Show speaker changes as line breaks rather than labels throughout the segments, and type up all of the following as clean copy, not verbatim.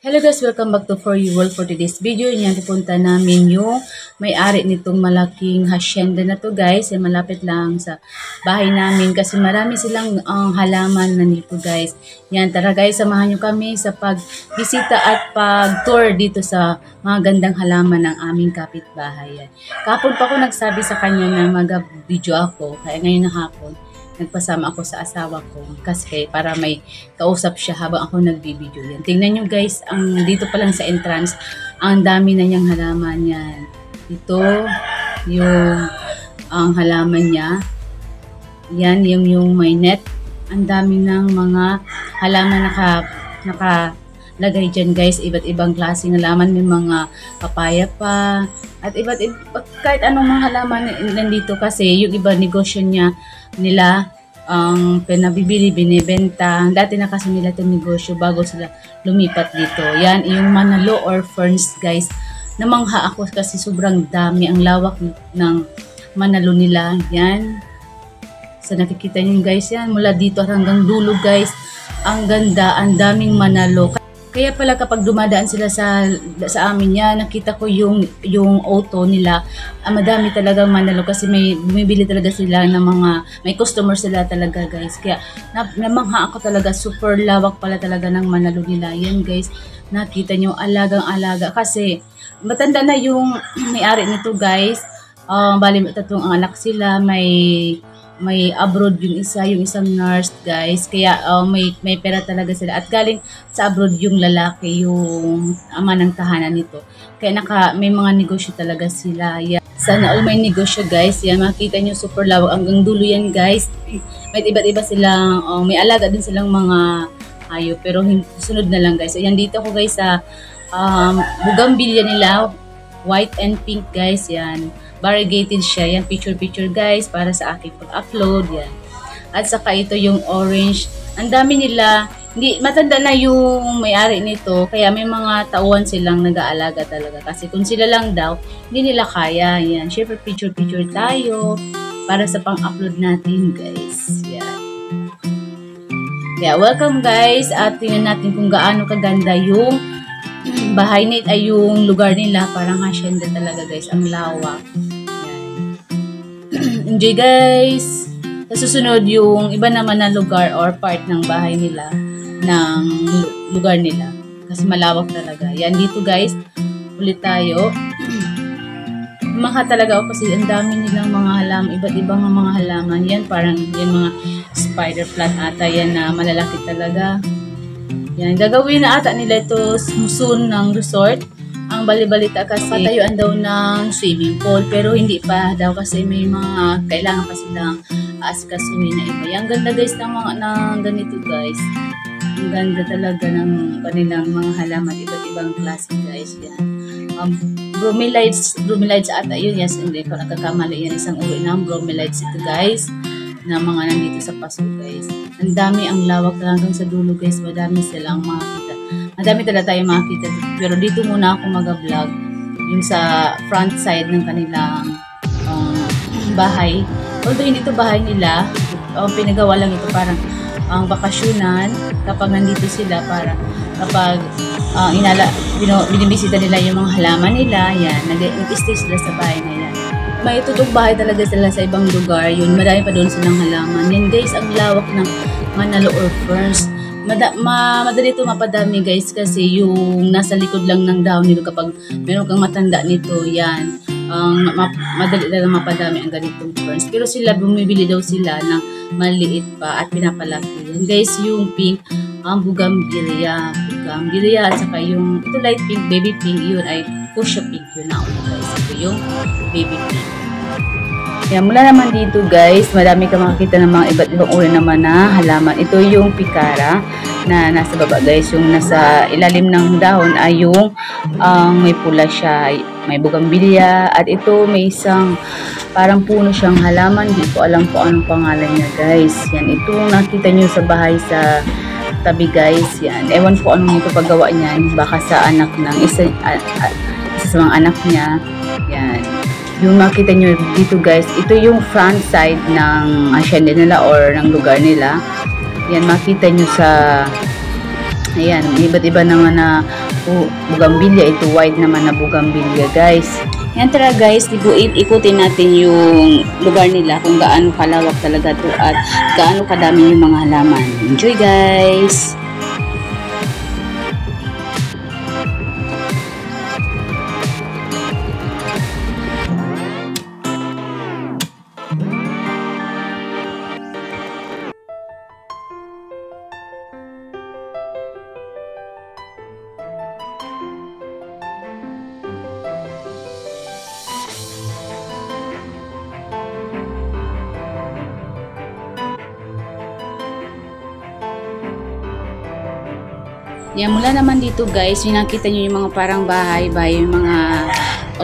Hello guys, welcome back to For You World. For today's video, yan pupunta namin yung may-ari nitong malaking hacienda na to guys. Yan malapit lang sa bahay namin kasi marami silang halaman na nito guys. Yan, tara guys, samahan nyo kami sa pagbisita at pag-tour dito sa mga gandang halaman ng aming kapitbahay. Yan. Kapon pa ako nagsabi sa kanya na mag-video ako, kaya ngayon na hapon nagpasama ako sa asawa ko kasi para may kausap siya habang ako nagbibideo yan. Tingnan nyo guys, dito pa lang sa entrance, ang dami na niyang halaman yan. Ito, yung halaman niya. Yan, yung may net. Ang dami ng mga halaman nakalagay dyan guys. Iba't ibang klaseng halaman. May mga papaya pa. At kahit anong mga halaman nandito kasi yung iba negosyo nila pinabibili, binibenta. Dati na kasi nila itong negosyo bago sila lumipat dito. Yan, yung Manalo or ferns guys. Namangha ako kasi sobrang dami. Ang lawak ng Manalo nila. Yan. So nakikita nyo guys yan. Mula dito hanggang dulo guys. Ang ganda, ang daming Manalo. Kaya pala kapag dumadaan sila sa amin yan, nakita ko yung auto nila, madami talagang Manalo kasi may bumibili talaga sila ng mga, may customer sila talaga guys. Kaya namangha ako talaga, super lawak pala talaga ng Manalo nila. Yan guys, nakita nyo, alagang-alaga kasi matanda na yung may-ari nito guys. Bali, tatlong anak sila, may abroad yung isang nurse guys. Kaya may pera talaga sila. At galing sa abroad yung lalaki, yung ama ng tahanan nito. Kaya may mga negosyo talaga sila. Yan. Sana all may negosyo guys. Yan, makita nyo super lawak hanggang dulo yan guys. May iba't iba silang, may alaga din silang mga hayop. Pero sunod na lang guys. Ayan, dito ako guys sa bugambilya nila. White and pink guys. Yan. Variegated siya. Yan, picture guys para sa aking pag-upload. Yan. At saka ito yung orange. Ang dami nila. Hindi, matanda na yung may-ari nito. Kaya may mga tauhan silang nag-aalaga talaga. Kasi kung sila lang daw, hindi nila kaya. Yan. Syempre, picture tayo para sa pang-upload natin guys. Yan. Kaya welcome guys. At tingnan natin kung gaano kaganda yung bahay nila, ay yung lugar nila. Parang hacienda talaga guys. Ang lawak. Enjoy guys! Sa susunod yung iba naman na lugar or part ng bahay nila, ng lugar nila. Kasi malawak talaga. Yan dito guys, ulit tayo. Maka talaga ako kasi ang dami nilang mga halaman, iba't ibang mga halaman. Yan parang yan mga spider plant ata yan na malalaki talaga. Yan, gagawin na ata nila ito soon ng resort. Ang balibalita kasi patayuan daw ng swimming pool pero hindi pa daw kasi may mga kailangan pa silang asikasuhin na iba. Ang ganda guys ng ganito guys. Ang ganda talaga ng kanilang mga halaman, iba't ibang klase guys. Yan. Bromeliads ata yun. Yes, hindi ko nagkakamali yan. Isang uri ng bromeliads ito guys. Na mga nandito sa paso guys. Ang dami, ang lawak talagang sa dulo guys. Madami silang makikita. Madami talaga tayong makikita dito. Pero dito muna ako mag-vlog. Yung sa front side ng kanilang bahay. Although hindi ito bahay nila. Pinagawa lang ito parang bakasyonan. Kapag nandito sila para kapag binibisita nila yung mga halaman nila. Yan. Nag-stay sila sa bahay na yan. May tutong bahay talaga sila sa ibang lugar. Yun, marami pa doon silang halaman. Yan guys, ang lawak ng Manalo or ferns. Madali ito mapadami guys kasi yung nasa likod lang ng dahon nito kapag meron kang matanda nito, yan. Madali lang mapadami ang ganitong ferns. Pero sila, bumibili daw sila ng maliit pa at pinapalaki. Yan guys, yung pink, ang bugambilya at saka yung ito light pink, baby pink, yun ay fuchsia pink yun na guys. Ito yung baby pink. Yan, mula naman dito guys, madami ka makikita ng mga iba't ibang uri naman na halaman. Ito yung pikara na nasa baba guys. Yung nasa ilalim ng dahon ay yung may pula siya, may bugambilya. At ito may isang parang puno siyang halaman. Hindi ko alam po anong pangalan niya guys. Yan, ito nakita nyo sa bahay sa tabi guys. Yan, ewan ko anong ito paggawa niyan. Baka sa anak ng isa sa mga anak niya. Yan. Yung makita nyo dito guys, ito yung front side ng hacienda nila or ng lugar nila. Yan, makita nyo sa Ayan, iba't iba naman na bugambilya. Ito white naman na bugambilya, guys. Yan, tara guys, ikutin natin yung lugar nila kung gaano kalawak talaga to at gaano kadami yung mga halaman. Enjoy, guys! Yan, mula naman dito guys, yung nakita nyo yung mga parang bahay, yung mga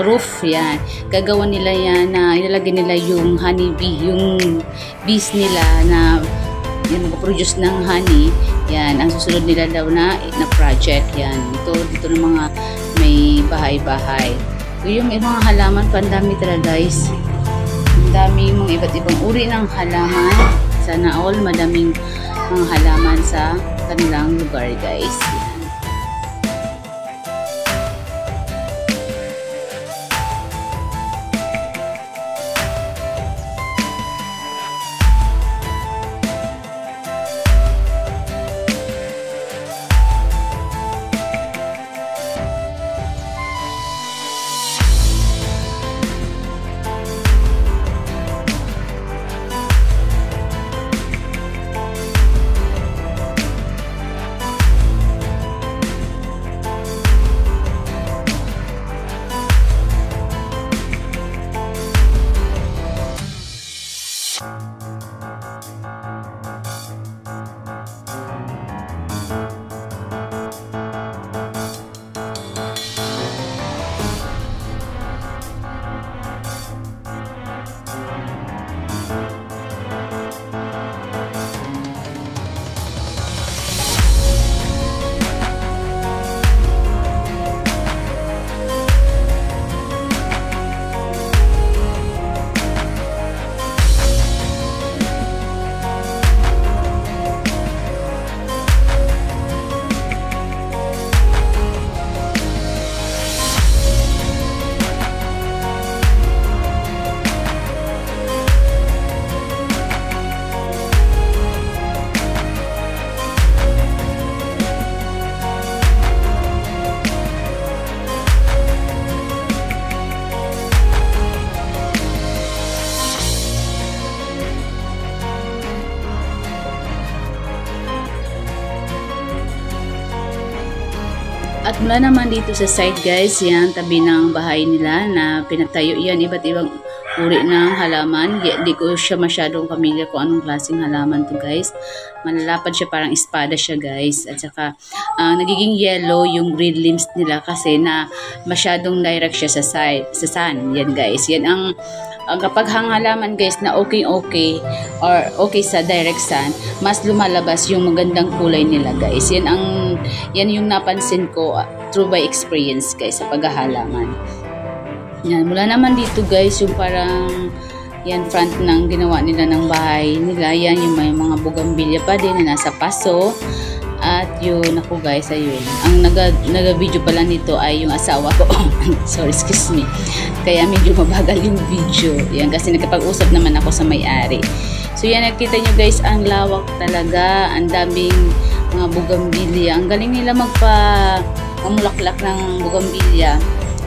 roof, yan. Gagawa nila yan na ilalagay nila yung honey bee, yung bees nila na yan, mag-produce ng honey. Yan, ang susunod nila daw na project. Yan, dito ng mga may bahay-bahay. So, yung mga halaman, pandami talaga guys. Ang dami mga iba't ibang uri ng halaman. Sana all, madaming mga halaman sa kanilang lugar guys. At mula naman dito sa side guys, yan tabi ng bahay nila na pinagtayo yan, iba't ibang uri ng halaman. Di ko siya masyadong pamilya kung anong klaseng halaman to guys. Malalapad siya, parang espada siya guys. At saka nagiging yellow yung green limbs nila kasi na masyadong direct siya sa sun. Yan guys, yan ang kapag halaman guys na okay or okay sa direct sun, mas lumalabas yung magandang kulay nila guys. Yan yung napansin ko through by experience guys sa paghahalaman. Yan, mula naman dito guys yung parang yan front ng ginawa nila ng bahay nila. Yan yung may mga bugambilya pa din na nasa paso. At yun ako guys, ayun. Ang naga-video pala nito ay yung asawa ko. Sorry, excuse me. Kaya medyo mabagal yung video. Yan, kasi nagkapag-usap naman ako sa may-ari. So yan, nakita nyo guys, ang lawak talaga. Ang daming mga bugambilya. Ang galing nila magpamulaklak ng bugambilya.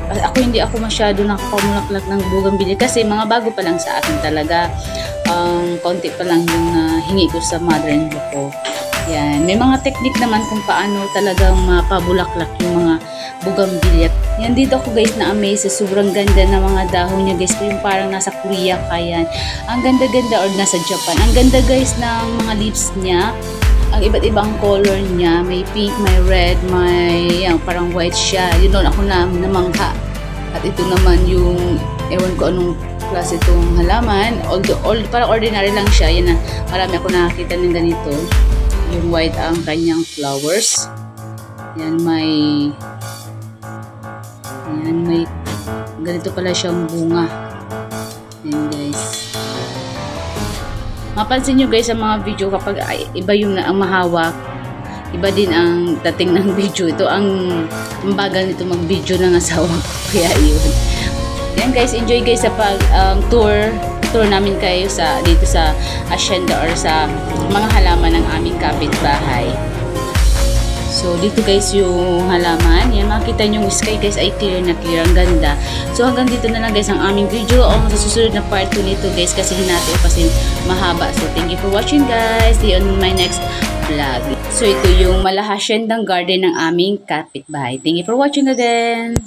Hindi ako masyado nakapamulaklak ng bugambilya kasi mga bago pa lang sa akin talaga. Konti pa lang yung hingi ko sa mother-in-law ko. Yan. May mga technique naman kung paano talagang mapabulaklak yung mga bugambilya. Yan, dito ako guys na-amaze sa sobrang ganda ng mga dahon niya guys. Yung parang nasa Korea kayan. Ang ganda-ganda, or nasa Japan. Ang ganda guys ng mga leaves niya. Ang iba't ibang color niya. May pink, may red, may parang white siya. Yun doon ako namangha. At ito naman yung, ewan ko anong klase itong halaman. Although parang ordinary lang siya. Yan, marami ako nakakita ng ganito. Yung white ang kanyang flowers. Yan, may ganito pala siyang bunga. Yan guys. Mapansin nyo guys sa mga video kapag iba yung ang mahawak, iba din ang dating ng video. Ito ang bagal nito mag-video ng asawa ko. Kaya yun. Yan guys, enjoy guys sa pag tour namin kayo sa dito sa hacienda or sa mga halaman ng aming kapitbahay. So dito guys yung halaman, yan makita nyo yung sky guys ay clear na clear, ang ganda. So hanggang dito na lang guys ang aming video o sa susunod na part 2 nito guys kasi hinati ko kasi mahaba. So thank you for watching guys, see you on my next vlog. So ito yung haciendang garden ng aming kapitbahay. Thank you for watching again.